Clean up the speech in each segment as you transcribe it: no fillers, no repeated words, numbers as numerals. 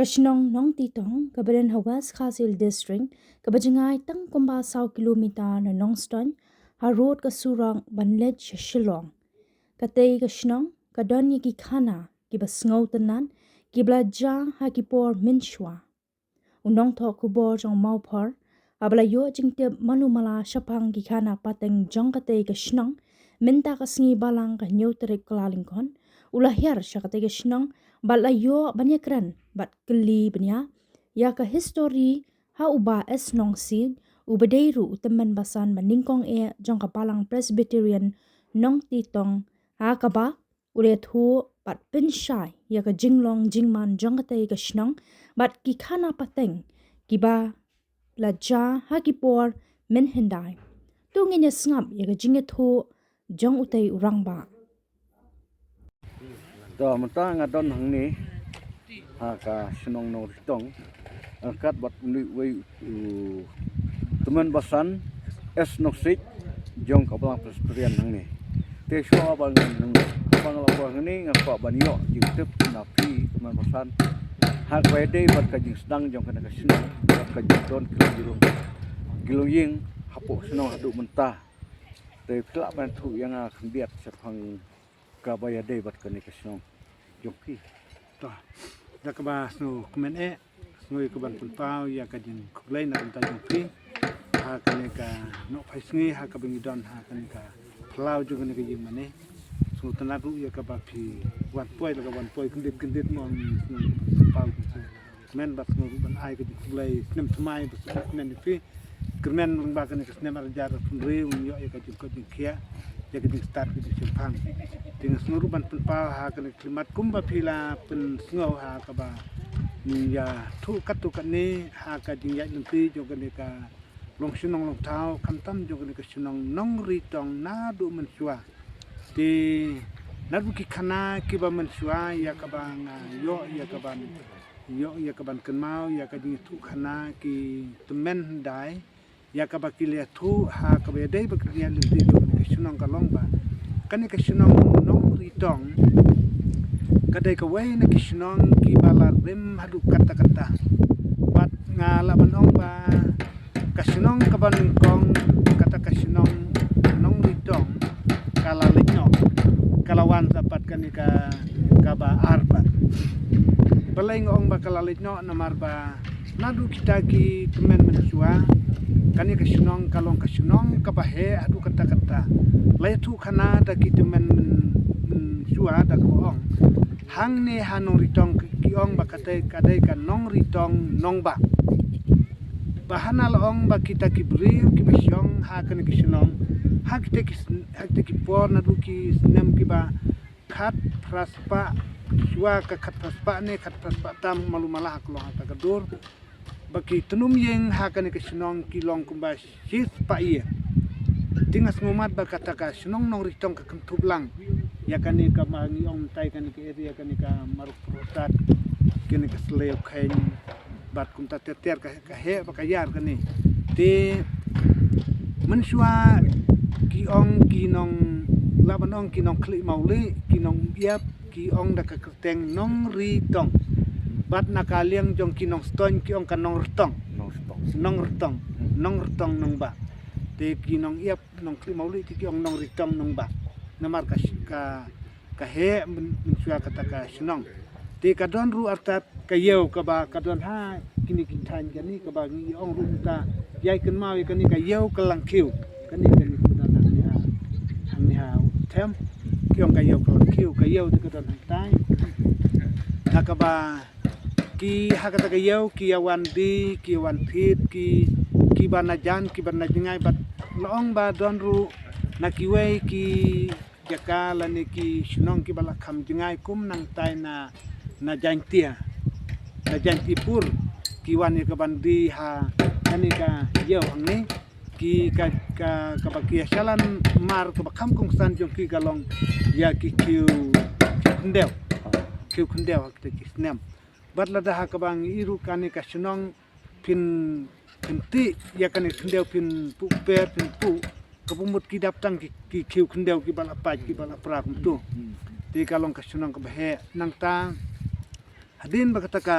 Kashnong nong titong kabadan Hawas Khasil District kabajangai tang kumba 100 kilometer na Nongston ha road ka surang banlet Shillong katay kashnong kadon ki khana ki basngau tanan ki blaja ha ki por minshwa unong tho kubor jong maupor abla yo jingte manumala shapang ki khana pateng jong katay kashnong minta kasngi balang ka nyautere klalingkon ulahir syakatay kashnong balayo banyakran bat keli benya ya ka history ha uba es nong sin ubadeiru utemen basan maningkong jong kapalang Presbyterian nong titong ha kaba ure thu bat pinshai ya ka jinglong jingman jong katay kashnong bat ki khana pateng kiba laja ha kipor men hendai tungin ya ngap ya ka jinget thu jong utay urang ba do mata ngadon hang ni ka senong no tong kat bat uli wei teman basan es noksik jong kapalang Presbyterian hang ni te sho abang lawa ni ngapa banyo jing tep napi teman basan hak wede bat ka jing sedang jong kana ka senong bat ka jing don kilong ying hapo senong hadu mentah te pla ban thu yang khbiat sepang kabaya de bat ka ni ka senong joki to dakaba snu kumen ngoi ke ban pau ya ka jin kuglai na ta jin pri ha kane ka no phaisngi ha ka bingi don ha kane ka plau ju kane ka jin mane snu tanaku ya ka ba phi wan poi la ka wan poi kendit mon pau men bat snu ban ai ka jin kuglai nem thmai bas men fi kermen ba kane ka snem ar jar fundri un yo ya ka jin khia ya ka jin start ka jin phang ting snuru ban pau ha kane klimat kumba phila pen sngo ha ka ba ni ya thu katu kan ni ha ka jing ya nti jo kan ka long sunong long thau kam tam jo kan ka sunong nong ri tong na du men swa ti na du ki khana ki ba men swa ya ka ba yo ya ka ban kan mau ya ka jing thu khana ki temen dai ya ka ba ki le thu ha ka be dai ba ki ya nti jo kan ka sunong ka long ba kan ka sunong nong ri tong kadai ka wai na kishnong ki bala rem hadu kata-kata bat ngala banong ba kashnong ka baningkong kata kashnong nong ritong kala lenyok kalawan dapat kanika kaba arbat balai ngong ba kala lenyok namar ba nadu kita ki temen mensua kani kashnong kalong kashnong kabahe hadu kata-kata laitu khana da ki temen mensua da ko hang ne hanong ritong kiong ba kadai kan nong ritong nong ba bahana loong ba kita kibri ki basyong ha kan kisnong ha kita ki por na du ki snem ki ba khat praspa swa ka khat praspa ne khat praspa tam malu malah ko ha ta kadur ba ki tunum yeng ha kan kisnong ki long kumba sis pa iya tingas ngumat ba kata ka snong nong ritong ka kentublang ya kani ka mangi ong tai kani ke area kani ka maruk prostat kani ka sleo khain bat kum ta ter ka he ba ka yar kani te mensua ki ong ki nong laban ong ki nong kli mauli ki nong biap ki ong da ka kerteng nong ri tong bat nakaliang jong ki nong ston ki ong ka nong rtong nong ba te ki nong iap nong kli mauli ki ong nong ri tong nong ba namar ka he mensua kata ka senong ti kadon ru artat ka yeu ka ba kadon ha kini kitan gani ka ba ngi ong ru ta yai kan mau kani ka yeu ka lang kiu kani kudan hang ha tem ki ong ka yeu ka lang kiu ka yeu ti kadon tai ha ka ba ki ha kata ka yeu ki awan di ki awan fit ki banajan ki banajingai bat loong ba don ru nakiwei ki jakala ni ki sunong ki bala kham jingai kum nang tai na jantia pur ki wan ka bandi ha ani ka yeu ang ni ki ka bakia salan mar ka kham kung san jong ki galong ya ki kiu kundel ki snem batla da ha ka bang iru kani ka sunong pin ti ya kani kundel pin pu per pin pu kapumut ki daptang ki kiu kendau ki bala paj ki bala prak tu ti kalong kasunang ka bahe nang ta hadin ba kata ka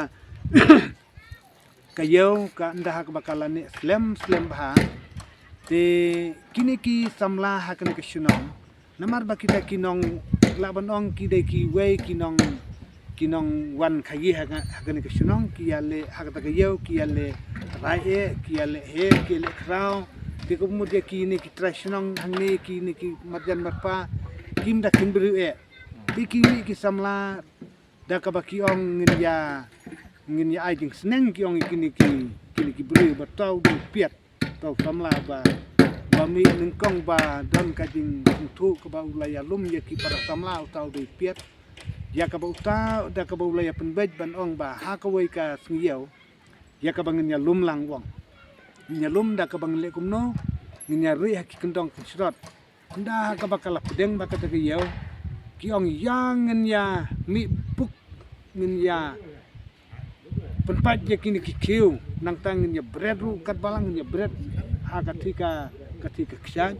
kayo ka ndah ka bakalan ni slem bah te kini ki samla ha kan ke sunong namar ba kita kinong laban ong ki de ki wei kinong wan khayi ha kan ke sunong ki ale ha ka kayo ki ale rai ki ale he ki le krau ti ko mu de ki ni ki tradisional hangni ki ni ki marjan marpa kim da kim bru ti ki ni ki samla da ka ba ki ong ngin ya ai jing seneng ki ong kini ki bru ba tau du piet tau samla ba mi nengkong ba don ka jing tu ka ba ulaya lum ya ki para samla tau du piet ya ka ba uta da ka ba ulaya penbej ban ong ba ha ka wei ka sngieu ya ka ba ngin ya lum lang wong ngin ya lum da ka ba ngile kumno ngin ya ri ha ki kendong ki srot nda ka ba kala pedeng ba ka ta ki ki ong yang ngin ya mi puk ngin ya penpat je kini kikiu nang tangin ya bread ru kat balang ya bread ha katika ksan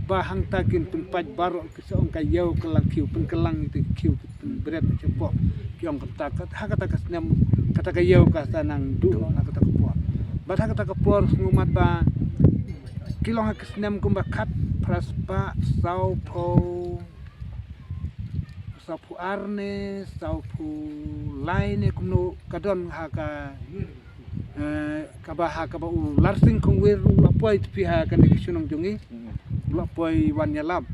bahang takin penpat baru keseong kayau kelang kiu penkelang itu kiu pen bread cepo kiong kata ha kata kasnyam kata kayau ka sanang du ha kata kepuar bat ha kata kepuar ngumat ba kilong ha kasnyam kumba kat praspa saupu arne saupu laine kumno kadon haka kabaha kaba u larsing kong weru lapoi tu piha kan ke sunong jongi lapoi wan yalam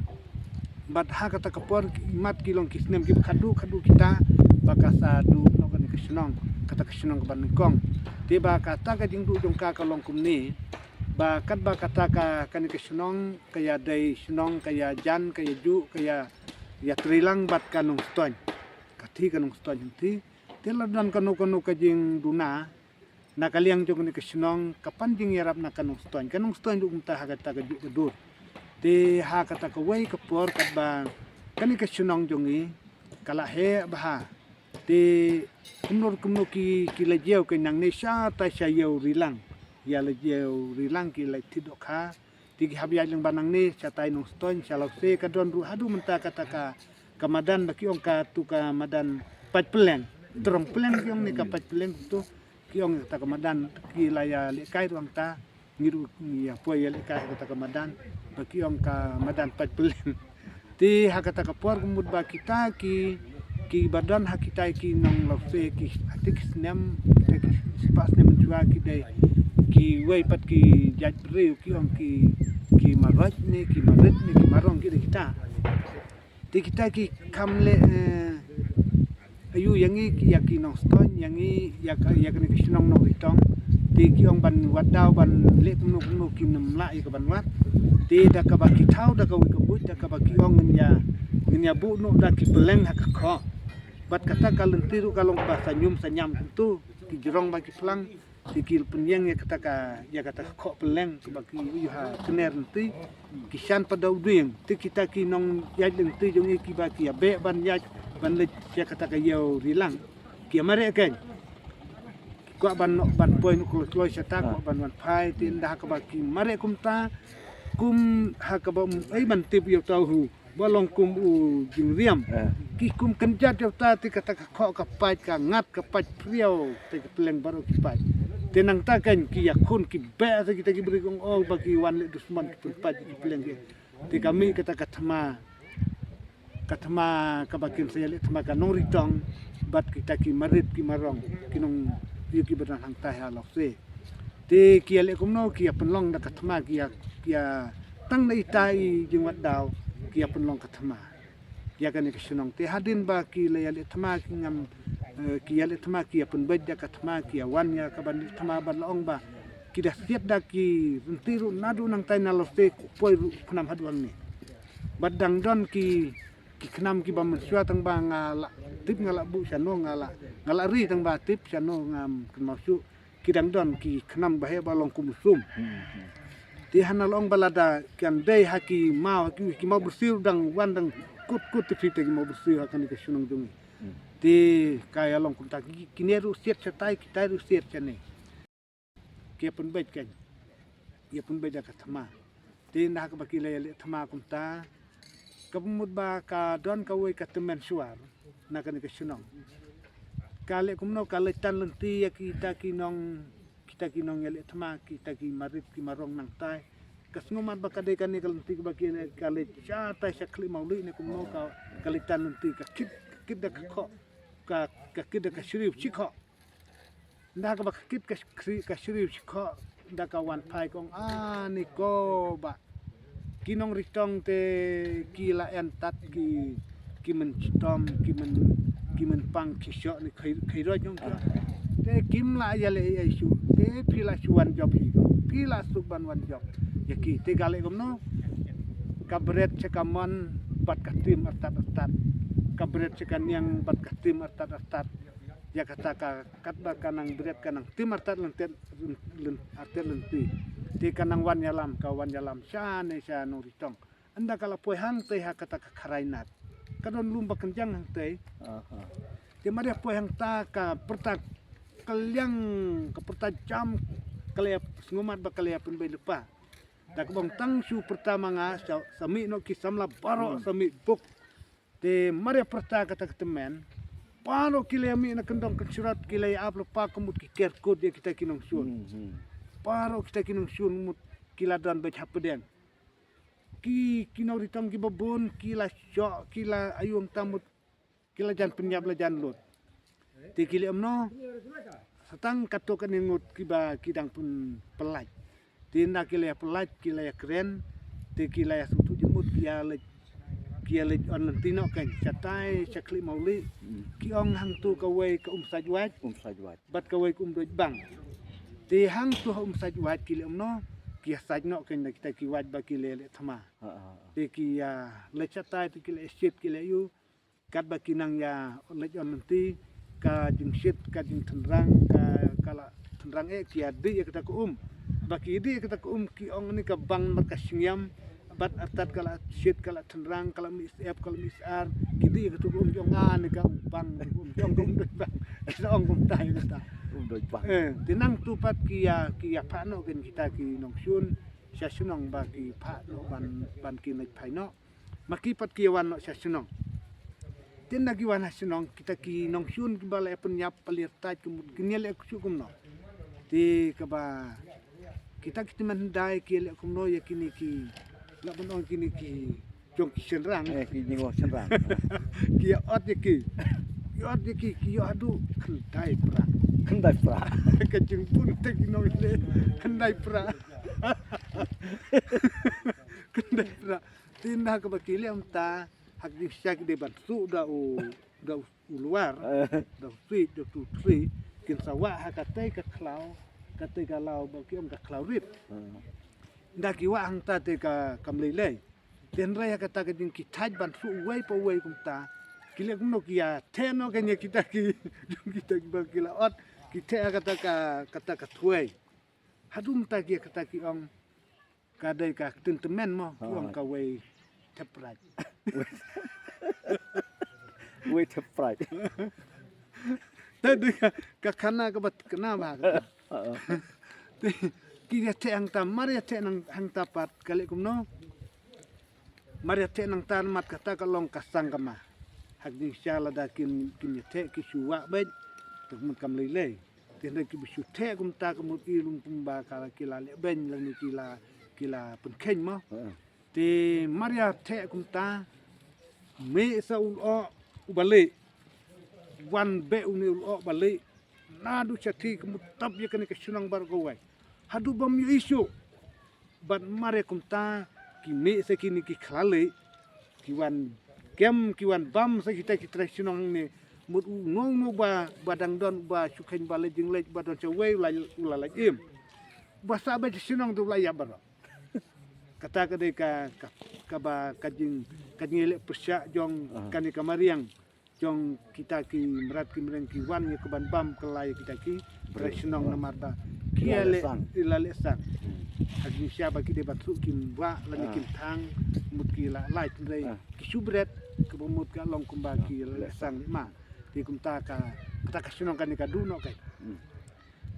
bat ha kata kapor mat kilong kisnem ki khadu kita bakasa du no kan ke sunong kata ke sunong ban kong tiba kata ka jingdu jongka kalong kumni ba kata ka kan ke sunong kaya dai sunong kaya jan kaya ju kaya ya trilang bat kanung stoin kati kanung stoin henti tela dan kanu kajing duna nakaliang jong ni kesenong kapan jing yarap na kanung stoin du umta ha kata ka dur te ha kata ka wei kapor kat ba kani kesenong jongi kala he bah te kumnor ki lajeu ke nang ne sha ta sha yeu rilang ya lajeu rilang ki lai tidok ha tigi habia yang banang ni catai nong stoin salau se kadon ru hadu menta kata ka kamadan baki ong ka tu ka madan pat peleng terong peleng ki ong ni ka pat peleng tu ki ong ta kamadan ki laya le kai ruang ta ngiru ya poi le kai kata kamadan baki ong ka madan pat peleng ti ha kata ka por kumud ba kita ki badan ha kita ki nong lo se ki atik snem ki spas nem jua ki dai ki wei pat ki jaj riu ki ong ki maraj ni ki marit ni ki marong ki kita ki kamle ayu yangi ki yaki nong ston yangi yak ni kisnong nong ritong ti ki ong ban wadau ban le kunu ki nemla i ka ban wat ti da ka ba ki thau da ka wi ka but da ka ba ki ong ngin ya bu no da ki peleng ha ka kho bat kata kalun tiru kalong ba senyam tu ki jerong ba ki pelang tikil penyeng ya kata kok peleng sebagi ha kener nanti kisan pada uding ti kita ki nong yaj nanti jong ki ba ki be ban yaj ban le ya kata ka yau rilang ki mare kan ko ban poin ko kloi sata ko ban pai tin dah ka ba ki mare kumta kum ha ka ba ai ban tip yo tau hu bolong kum u jing riam ki kum kenjat yo ta ti kata ka ka pai ka ngat ka pai priau ti peleng baru ki pai tenang takan ki yakun ki ba kita ki beri kong bagi wan le dusman ki tempat ki peleng ki kami kata katma ka bakin saya le tama ka nong ritong bat kita ki marit ki marong kinong yu ki beran hang ta ha lok se te ki le kum no ki penlong da katma ki ya tang dai tai jing wat daw ki penlong katma ya kan ki sunong te hadin ba ki le tama ki ngam ki yale tama ki pun bedja ka tama ki wan ya ka ban tama ban long ba ki dah siap dah ki rentiru nadu nang tai na loste poi kunam haduang ni badang don ki kenam ki ba mensua tang ba ngala tip ngala bu sano ngala ri tang ba tip sano ngam kenmasu ki dang don ki kenam ba he ba long kumusum ti hanalong balada kan dei haki mau ki mau bersih dang wan dang kut ti fite ki mau bersih akan ke sunung dungi ti kaya long kumta kini ru siat cetai kita ru siat cene kia pun baik kan ia pun baik ka thama ti nah ka bakile le thama kumta kabumud ba ka don ka wei ka temen suar na kan ke sunong kale kumno kale tan lenti ya kita kinong yale thama kita ki marit ki marong nang tai kasngumat bakade kan ni kalenti baki kale cha tai sakli mauli ni kumno ka kale tan lenti ka kit da kho ka kit da ka shirif chikho nda ka bakit ka shirif chikho nda ka wan pai kong ni ko ba kinong ritong te kila entat ki men tom ki men pang kisyo ni khairo jong te kim la ya le isu te pila chuan job hi pila suban wan job yaki te gale gomno kabret cekamon bat katim artat kabret cekan yang bat katim artat ya kata katba kanang bret kanang tim artat lentet artet lenti te kanang wan yalam sya no ritong anda kala poihang te ha kata karainat kadon lumba kenjang hang te te maria poihang ta ka pertak kaliang ka pertajam kalep ngumat bakalep pun bai lupa tak bong tang su pertama nga sami no kisamla baro sami buk te maria perta kata ketemen pano kilemi na kendong kesurat kilai aplo pa kemut ki kerkod dia kita kinong sun paro kita kinong sun mut kiladan bai hapedeng ki kinong ritong ki babon kila syok kila ayung tamut kila jan penyap la jan lut ti kili amno satang kato kan ngut kiba kidang pun pelaj tinda kila pelaj kila keren ti kila sutu jemut kia le on tino kan satai sakli mauli ki ong hang tu ka wei ka sajwat bat ka wei doj bang ti hang tu sajwat kili amno kia sajno kan kita ki waj ba kile le thama ti ki le satai ti kile shit kile yu kat ba kinang ya le on nanti ka jingsit ka jing tenrang ka kala tenrang kia di ya kita ku baki di kita ku ki ong ni ka bang markasingyam bat atat kala shit kala tenrang kala misep kala misar kidi ya kita ku jong ni ka bang jong bang sa ong kum tai kita doj bang tinang tupat kia pa no ken kita ki nong sun sya sunong ba ki pa no ban ki nai pai no makipat ki wan no sya sunong tin lagi wan sunong kita ki nong sun ki bala penyap palir tai kemut genial ek sukum no ti ka ba kita mandai ki le kum no ya kini ki la bon kini ki jong ki senrang ki jingo senrang ki ot ya ki adu kendai pra kecing pun tek no le kendai pra tinda ka bakile amta hak di syak de bantu da luar da fit da tu tri kin sawa hakatai ka klau katai ka lau baki om ka klau rit nda ki wa hang ta te ka kamlele den raya kata ka din ki thaj bantu wei po wei kum ta kile kum no kia the no ka nya kita ki bakila ot ki the kata ka thuai hadum ta ki kata ki om ka dai ka tintemen mo ki om ka wei theprat wei theprat tadi ka kana ka bat kana ba ki ya te ang ta maria te nang hang tapat kali kumno maria te nang tan mat kata ka long kasang kama hak di syala da kin te ki suwa bet tuk mun kam lele tin ki bisu te kum ta kum ilum pumba kala kila le ben la ni kila pen ken mo ti maria te kum ta me sa ul o ubale wan be uni ul o bale nadu chati kum tab ye kan ke sunang bar go wai hadu bam yu isu bat mare kum ta ki me se kini ki khale ki wan bam se kita sunang ni mut ngong ba badang don ba sukan ba lejing lej ba don cewei ula lajim ba sabe sunang tu la ya bar kata ka de ka ba kajing le persya jong kan ka mariang jong kita ki merat ki mereng ki wan ke ban bam kelai kita ki bersenong namar ba kiale ilale sang agi siapa ki de batu kim wa lani kim thang mut ki la lai trai ki subret ke mut ka long kumba ki le sang ma ti kum ta ka senong kan ka du no kai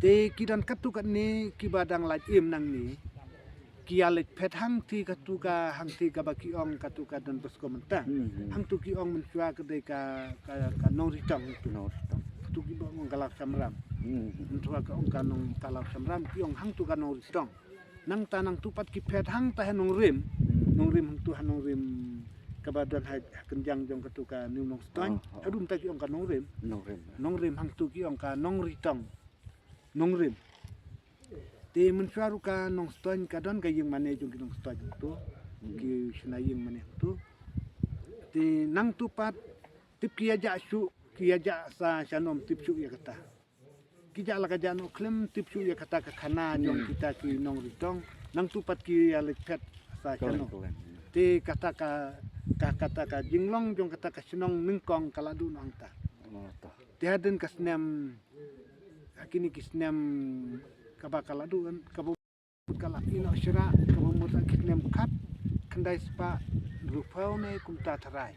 te ki dan katu kan ni ki badang lai im nang ni ki alet pet hang ti katu ka hang ti ka ba ki ong katu ka dan bos komenta hang tu ki ong menjua ke de ka no ritang tu kiba ngong kalap samram mentua ka ong kanong kalap samram kiong hang tu kanong ritong nang tanang tupat ki pet hang ta hanong rim hang tu hanong rim kabadan ha kenjang jong ketuka new nong stan adum ta kiong kanong rim nong rim hang tu kiong ka nong ritong nong rim ti mentua ruka nong stan kadon ka yung mane jong kinong stan tu ki sinaying mane tu ti nang tupat tip kia ja sa shanom tip su ya kata kija la kaja no klem tip su ya kata ka khana jong kita ki nong ritong nang tupat ki ya lepet sa shanom te kata ka jinglong jong kata ka sinong ningkong kaladu nang ta te haden ka snem akini ki snem kabakaladu kabu kala ino syira kabu muta ki snem khat kendai spa rupau ne kumta tarai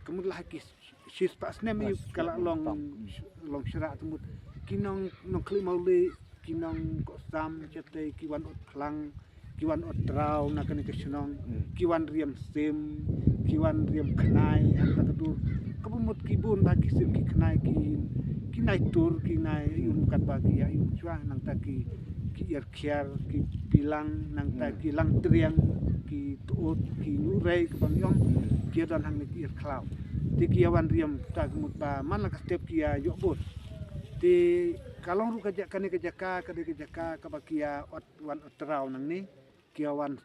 kemudian hakis sispa snem yu kala long syira tumut kinong nong kli mauli kinong ko sam chete kiwan ot phlang kiwan ot trau na kan kesenong kiwan riam sim kiwan riam khnai anta kadur kabumut kibun bagi sim ki khnai ki nai tur ki nai yum kat bagi ya yum chwa nang ta ki yar khiar ki pilang nang ta ki lang triang ki tuut ki nurei ke bang yong ki dan hang ki ir klau ti ki awan riam ta mut ba man la ka step ki ya yo bot ti kalong ru ka kane ka jaka ka bakia ot wan ot trau nang ni kiawan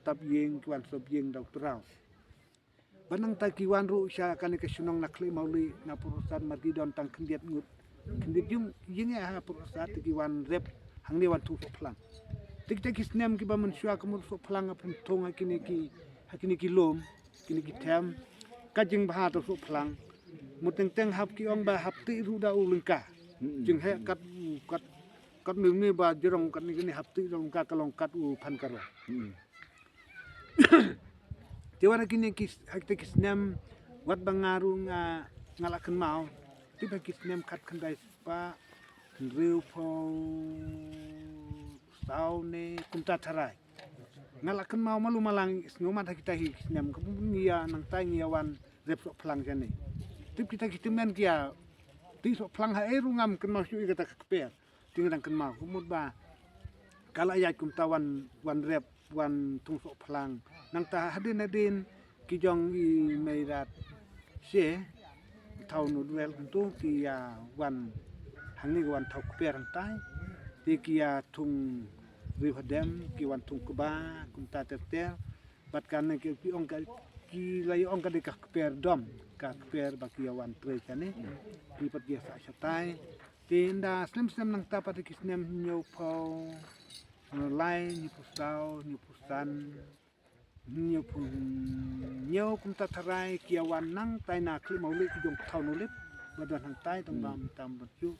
tab yeng kiwan sob yeng dau trau banang ta kiwan ru sya kane ka sunong nakli mauli na purusan margidon tang kendiat ngut kendiat jung yeng ya purusat kiwan rep hang ni wan tu phlang tik tik snem ki ba mun syua kemur so phlang apun thong hakini ki lom kini ki them kajing bah to so phlang muteng teng hap ki ong ba hap ti ru da ulungka jing he kat nung ni ba jerong kat ni hap ti rong ka kalong kat u phan karo tiwana kini ki hakte ki snem wat bangaru ngalakan mau ti ba ki snem kat khandai pa riu po sau ne kumta tarai ngalakan mau malu malang ngomat kita hi snem ngia nang tai ngiawan rep so phlang jane tip kita men kia ti so phlang ha eru ngam ken mau su kata keper tingdang ken mau kumut ba kala ya kumta wan rep wan tung so phlang nang ta hadin ki jong i meirat se thau nu duel tu ki ya wan hang ni wan thau keper tai ti ki ya tung riu hadem ki wan tung kuba kumta terter bat kan ki ong ki lai ong ka de ka keper dom ka keper bakiawan tre chane ki pat dia sa satai tinda slim nang ta pat ki snem nyo pau lai ni pusau ni pusan nyo pun nyo kum ta tharai kiawan nang tai na kli mauli ki jong thau nulip badan hang tai tong bam tam chu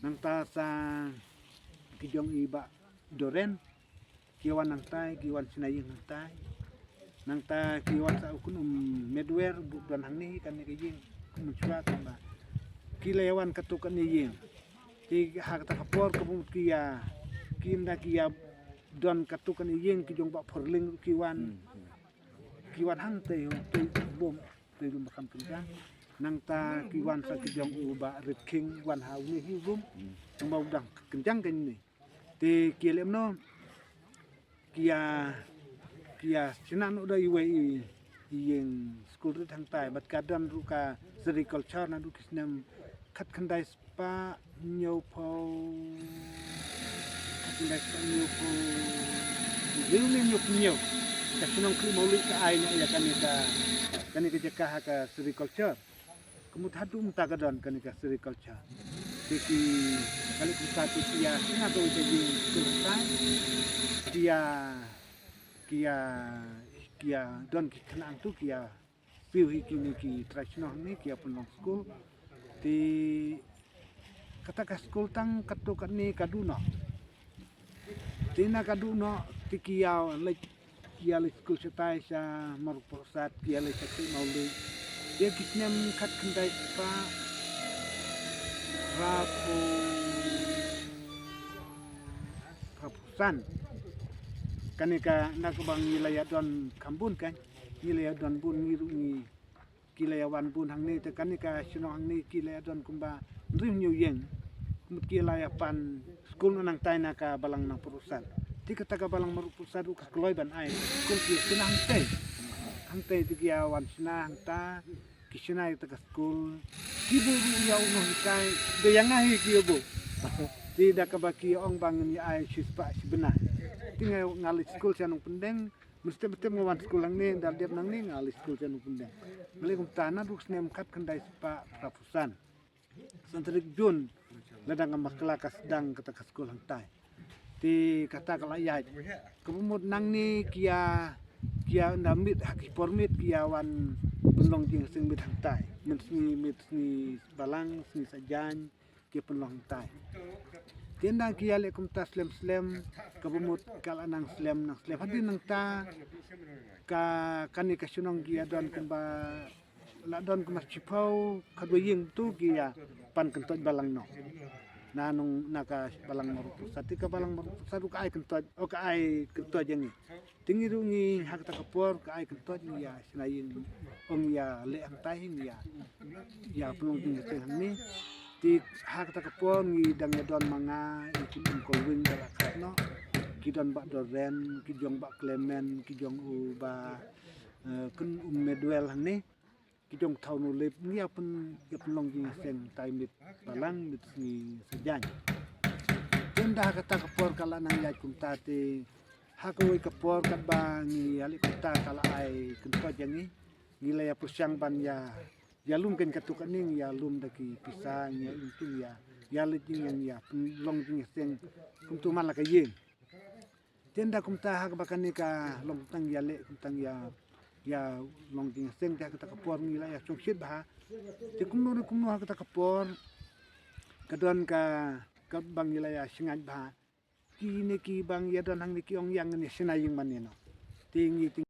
nang ta sa ki jong iba doren kiawan nang tai kiawan sinaying nang tai nang ta kiwan sa kunum medwer bukan hang ni kan ni ying kunum chwa kan ba kilayawan katukan ni ying ti hak ta kapor ko kia kinda kia don katukan ni ying ki jong ba forling kiwan hang te bom te dum bakam pinjang nang ta kiwan sa ki jong uba red king wan hau ni hi bum mau dang kenjang kan ni ti kilem no kia sinan udah iwe yang sekolah tang tai bat kadam ruka sericulture na du kisnem kat kandai spa nyopo kat kandai spa nyopo rilin nyopo kasinong kli mauli ka ai ya kanika jaka ka sericulture kemut hadum tagadon kanika sericulture tiki kali kita kia sina do jadi kultai kia don kitnang tu kia piu hikini ki tradisional ni kia punong school ti kata ka school tang katu kat ni kaduno tina kaduno ti kia le school setai sa marupusat kia le sakti mauli dia kitnem kat kendai pa rapusan kanika nakabang nilaya don kambun kan nilaya don bun ngiru ni kilayawan bun hang ni te kanika sino hang ni kilaya don kumba rim nyu yeng mutki layapan skul nang tai na ka balang nang perusan ti kata ka balang perusan u kloy ban ai skul ki sinang tei hang tei ti kia wan sinang ta ki sinai ta ka skul ki bu ya no hikai de yang ai ki bu ti da ka baki ong bang ni ai sispa sebenar ti ngali skul sanung pendeng mesti ngawan skul lang ni dal diap nang ni ngali skul sanung pendeng ngali kum tanah du snem kat kendai spa rapusan santrik jun ladang makla ka sedang kata ka skul hantai ti kata kala yai kemut nang ni kia ndamit haki pormit kia wan penlong jing sing mit hantai mit ni balang sing sajan kia penlong hantai tiendang kia le kum ta slem kemut kala nang slem hadi nang ta ka kani ka sunong kia don kemba la don kemas cipau kadwing tu kia pan kentot balang no nanung naka balang maru sati ka balang maru satu ka ai kentot o ka ai kentot yang ni tingi rungi hak ta kapor ka ai kentot ni ya sinayin ong ya le ang tai ya pelung ting teng ni ti hak ta kapor ni dang ya don manga ikun ko wing dala katno ki don ba do ren ki jong ba klemen ki jong u ba kun medwel ni kijong thau nu lep ni apun long jing seng tai mit balang mit ni sejan tenda kata kapor kala nang yai kum ta te hakoi kapor kat ba ni ali kum ta kala ai kenpa jangi nilai ya pusyang ban ya lum ken katuk ning ya lum daki pisang ya itu ya lijing yang ya long jing seng kum tu mala ka yeng tenda kum ta hak bakan ni ka long tang ya le kum tang ya long jing seng ta kata kapor ni la ya chung sit ba ti kumno kata kapor kadon ka bang nila ya singat ba ki bang ya don hang ni ki ong yang ni sinaying manino tingi